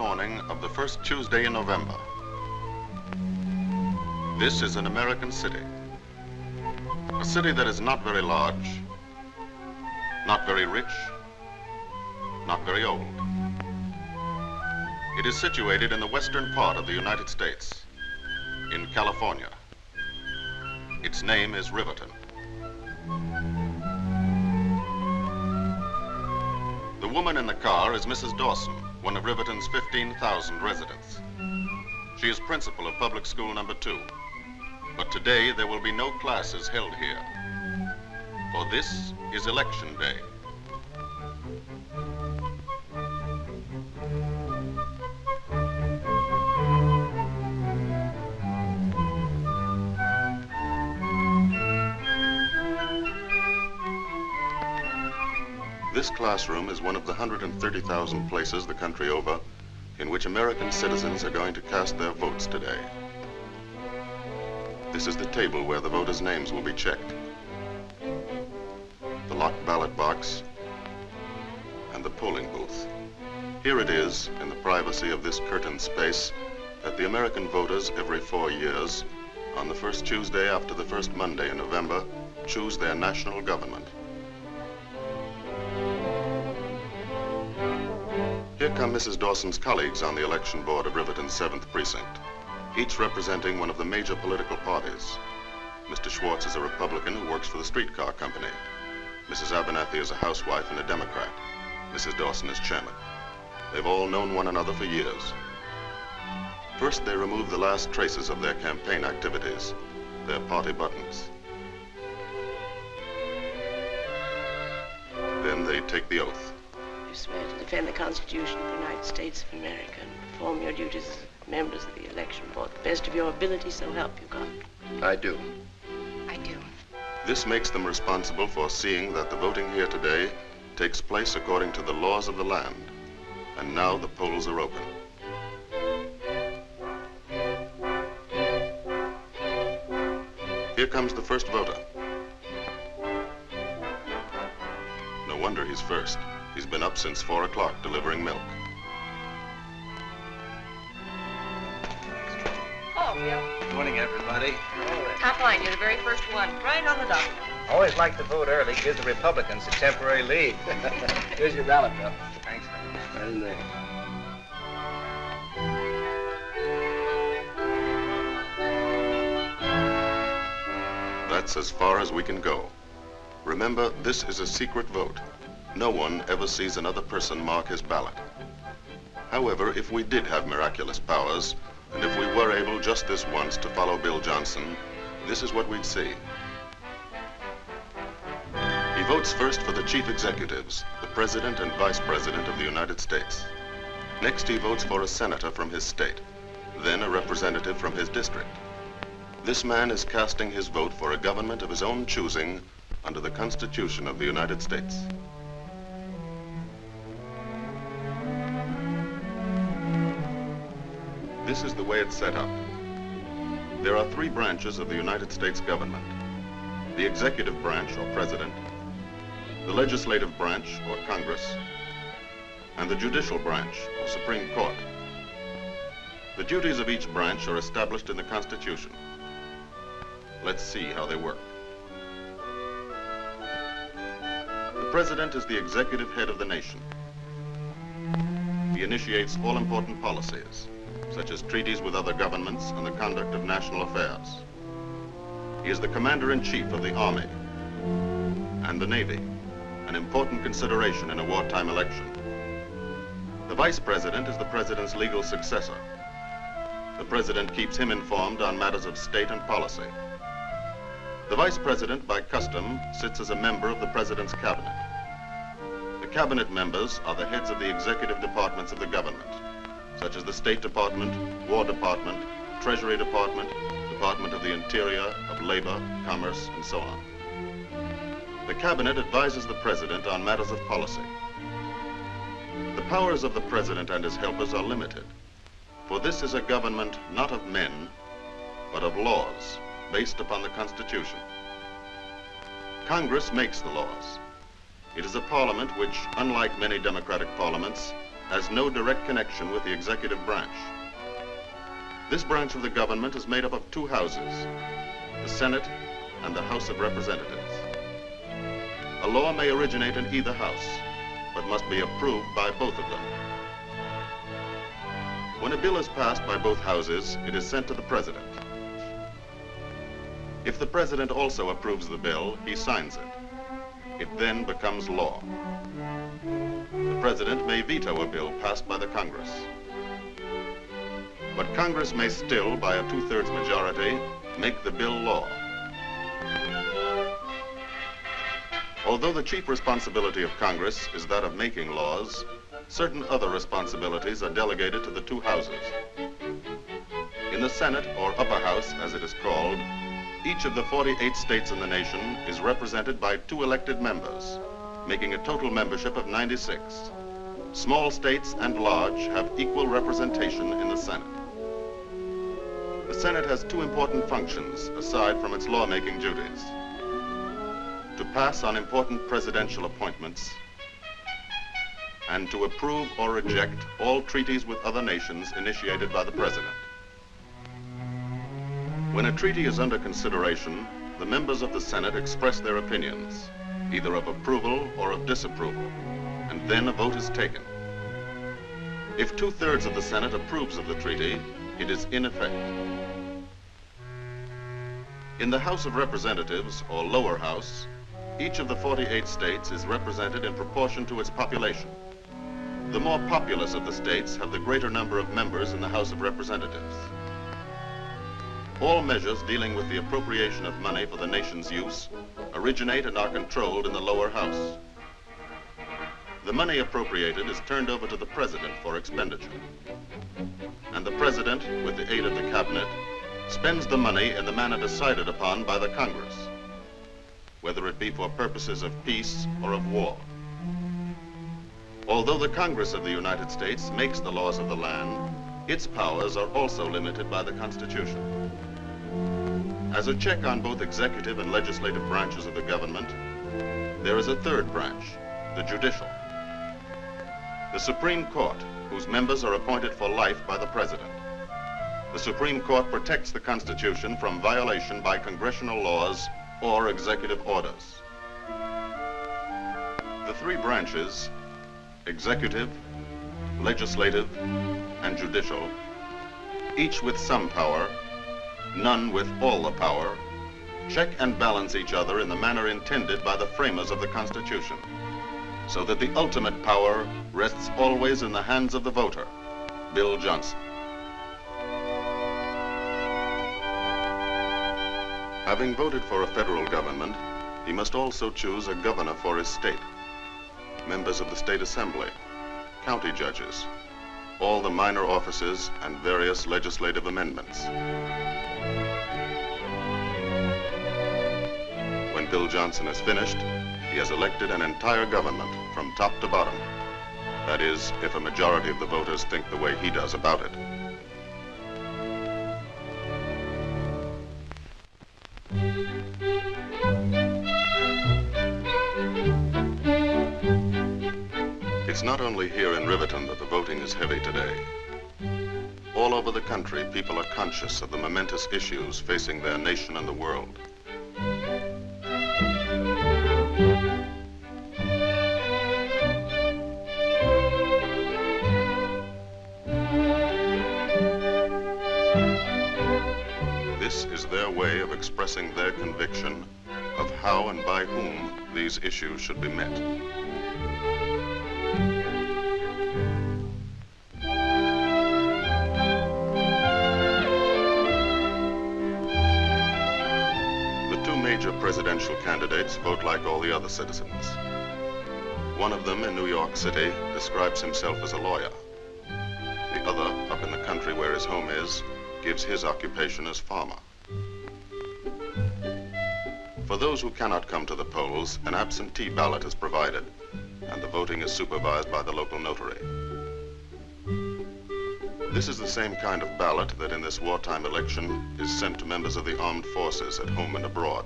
morning of the first Tuesday in November. This is an American city. A city that is not very large, not very rich, not very old. It is situated in the western part of the United States, in California. Its name is Riverton. The woman in the car is Mrs. Dawson, one of Riverton's 15,000 residents. She is principal of public school number 2. But today there will be no classes held here, for this is election day. This classroom is one of the 130,000 places the country over in which American citizens are going to cast their votes today. This is the table where the voters' names will be checked. The locked ballot box and the polling booth. Here it is, in the privacy of this curtained space, that the American voters every 4 years, on the first Tuesday after the first Monday in November, choose their national government. Here come Mrs. Dawson's colleagues on the election board of Riverton's 7th precinct, each representing one of the major political parties. Mr. Schwartz is a Republican who works for the streetcar company. Mrs. Abernathy is a housewife and a Democrat. Mrs. Dawson is chairman. They've all known one another for years. First, they remove the last traces of their campaign activities, their party buttons. Then they take the oath. You swear to defend the Constitution of the United States of America and perform your duties as members of the election board to the best of your ability, so help you God. I do. I do. This makes them responsible for seeing that the voting here today takes place according to the laws of the land. And now the polls are open. Here comes the first voter. No wonder he's first. He's been up since 4 o'clock delivering milk. Oh, Bill. Good morning, everybody. Top line, you're the very first one. Right on the dot. Always like to vote early. Gives the Republicans a temporary lead. Here's your ballot, Bill. Thanks. Right in there. That's as far as we can go. Remember, this is a secret vote. No one ever sees another person mark his ballot. However, if we did have miraculous powers, and if we were able just this once to follow Bill Johnson, this is what we'd see. He votes first for the chief executives, the president and vice president of the United States. Next, he votes for a senator from his state, then a representative from his district. This man is casting his vote for a government of his own choosing under the Constitution of the United States. This is the way it's set up. There are 3 branches of the United States government: the executive branch, or president, the legislative branch, or Congress, and the judicial branch, or Supreme Court. The duties of each branch are established in the Constitution. Let's see how they work. The president is the executive head of the nation. He initiates all important policies, such as treaties with other governments and the conduct of national affairs. He is the commander-in-chief of the Army and the Navy, an important consideration in a wartime election. The vice president is the president's legal successor. The president keeps him informed on matters of state and policy. The vice president, by custom, sits as a member of the president's cabinet. The cabinet members are the heads of the executive departments of the government, such as the State Department, War Department, Treasury Department, Department of the Interior, of Labor, Commerce, and so on. The cabinet advises the president on matters of policy. The powers of the president and his helpers are limited, for this is a government not of men, but of laws, based upon the Constitution. Congress makes the laws. It is a parliament which, unlike many democratic parliaments, has no direct connection with the executive branch. This branch of the government is made up of two houses, the Senate and the House of Representatives. A law may originate in either house, but must be approved by both of them. When a bill is passed by both houses, it is sent to the president. If the president also approves the bill, he signs it. It then becomes law. The president may veto a bill passed by the Congress. But Congress may still, by a 2/3 majority, make the bill law. Although the chief responsibility of Congress is that of making laws, certain other responsibilities are delegated to the two houses. In the Senate, or upper house as it is called, each of the 48 states in the nation is represented by 2 elected members, making a total membership of 96. Small states and large have equal representation in the Senate. The Senate has 2 important functions aside from its lawmaking duties: to pass on important presidential appointments and to approve or reject all treaties with other nations initiated by the president. When a treaty is under consideration, the members of the Senate express their opinions, either of approval or of disapproval, and then a vote is taken. If 2/3 of the Senate approves of the treaty, it is in effect. In the House of Representatives, or lower house, each of the 48 states is represented in proportion to its population. The more populous of the states have the greater number of members in the House of Representatives. All measures dealing with the appropriation of money for the nation's use originate and are controlled in the lower house. The money appropriated is turned over to the president for expenditure. And the president, with the aid of the cabinet, spends the money in the manner decided upon by the Congress, whether it be for purposes of peace or of war. Although the Congress of the United States makes the laws of the land, its powers are also limited by the Constitution. As a check on both executive and legislative branches of the government, there is a third branch, the judicial. The Supreme Court, whose members are appointed for life by the president. The Supreme Court protects the Constitution from violation by congressional laws or executive orders. The 3 branches, executive, legislative, and judicial, each with some power, none with all the power, check and balance each other in the manner intended by the framers of the Constitution, so that the ultimate power rests always in the hands of the voter, Bill Johnson. Having voted for a federal government, he must also choose a governor for his state, members of the state assembly, county judges, all the minor offices, and various legislative amendments. When Bill Johnson is finished, he has elected an entire government from top to bottom. That is, if a majority of the voters think the way he does about it. It's not only here in Riverton that the voting is heavy today. All over the country, people are conscious of the momentous issues facing their nation and the world. This is their way of expressing their conviction of how and by whom these issues should be met. Major presidential candidates vote like all the other citizens. One of them in New York City describes himself as a lawyer. The other, up in the country where his home is, gives his occupation as farmer. For those who cannot come to the polls, an absentee ballot is provided, and the voting is supervised by the local notary. This is the same kind of ballot that in this wartime election is sent to members of the armed forces at home and abroad.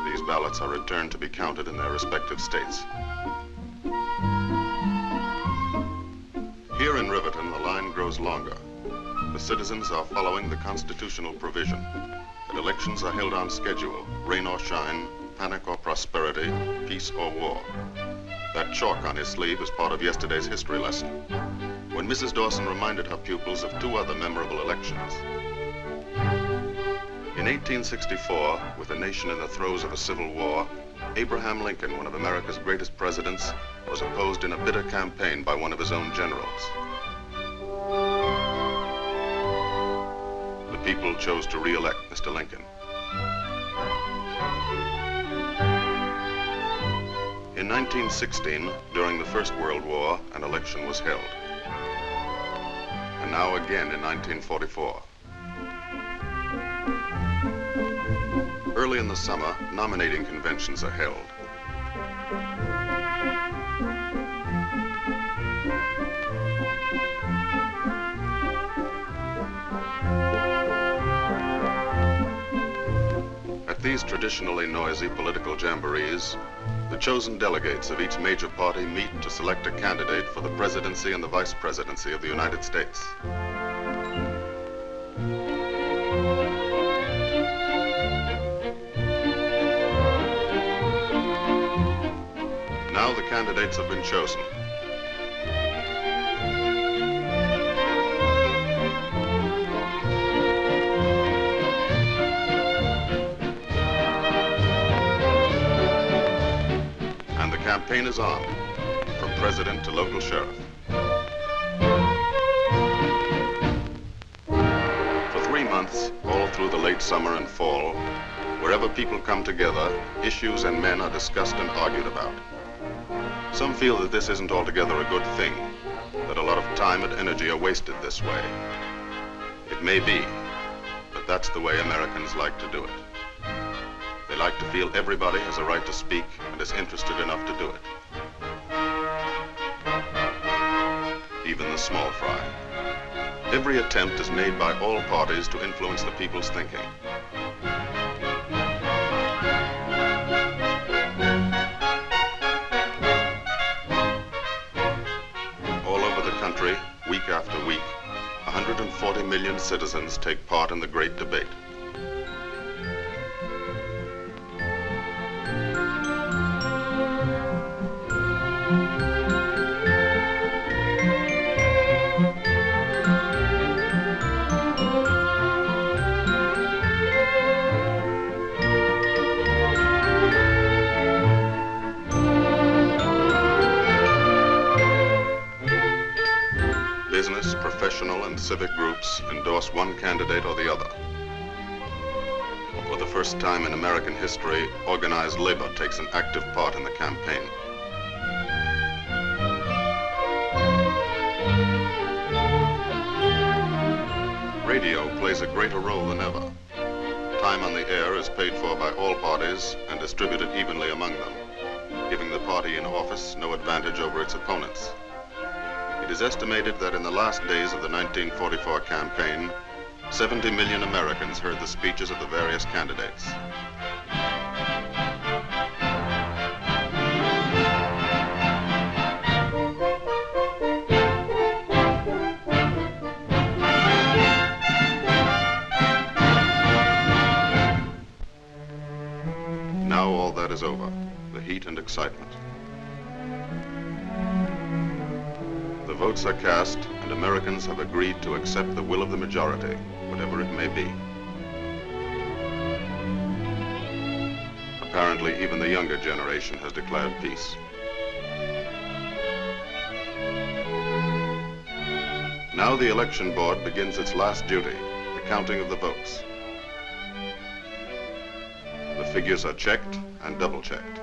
These ballots are returned to be counted in their respective states. Here in Riverton, the line grows longer. The citizens are following the constitutional provision that elections are held on schedule, rain or shine, panic or prosperity, peace or war. That chalk on his sleeve is part of yesterday's history lesson, when Mrs. Dawson reminded her pupils of two other memorable elections. In 1864, with the nation in the throes of a civil war, Abraham Lincoln, one of America's greatest presidents, was opposed in a bitter campaign by one of his own generals. The people chose to re-elect Mr. Lincoln. In 1916, during the First World War, an election was held. And now again in 1944. Early in the summer, nominating conventions are held. At these traditionally noisy political jamborees, the chosen delegates of each major party meet to select a candidate for the presidency and the vice presidency of the United States. Now the candidates have been chosen. And the campaign is on, from president to local sheriff. For 3 months, all through the late summer and fall, wherever people come together, issues and men are discussed and argued about. Some feel that this isn't altogether a good thing, that a lot of time and energy are wasted this way. It may be, but that's the way Americans like to do it. They like to feel everybody has a right to speak and is interested enough to do it. Even the small fry. Every attempt is made by all parties to influence the people's thinking. Week after week, 140 million citizens take part in the great debate. Business, professional, and civic groups endorse one candidate or the other. For the first time in American history, organized labor takes an active part in the campaign. Radio plays a greater role than ever. Time on the air is paid for by all parties and distributed evenly among them, giving the party in office no advantage over its opponents. It is estimated that in the last days of the 1944 campaign, 70 million Americans heard the speeches of the various candidates. Now all that is over, the heat and excitement. The votes are cast, and Americans have agreed to accept the will of the majority, whatever it may be. Apparently, even the younger generation has declared peace. Now the election board begins its last duty, the counting of the votes. The figures are checked and double-checked.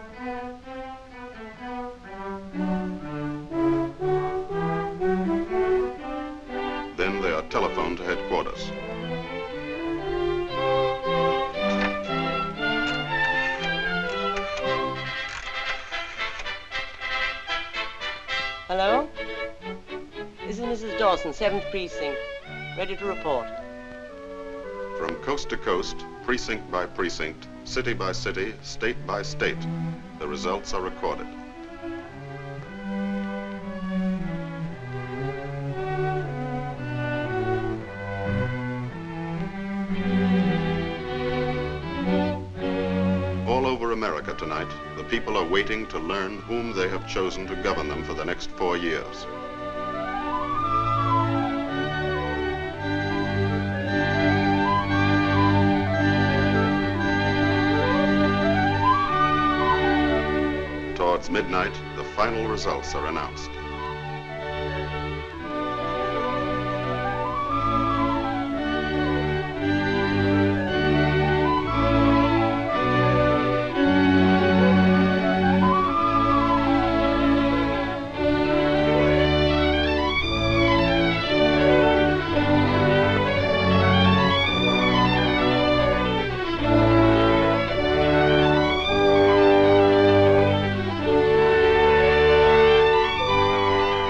Then they are telephoned to headquarters. Hello? This is Mrs. Dawson, 7th Precinct. Ready to report. From coast to coast, precinct by precinct, City by city, state by state, the results are recorded. All over America tonight, the people are waiting to learn whom they have chosen to govern them for the next 4 years. Towards midnight, the final results are announced.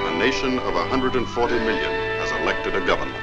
A nation of 140 million has elected a government.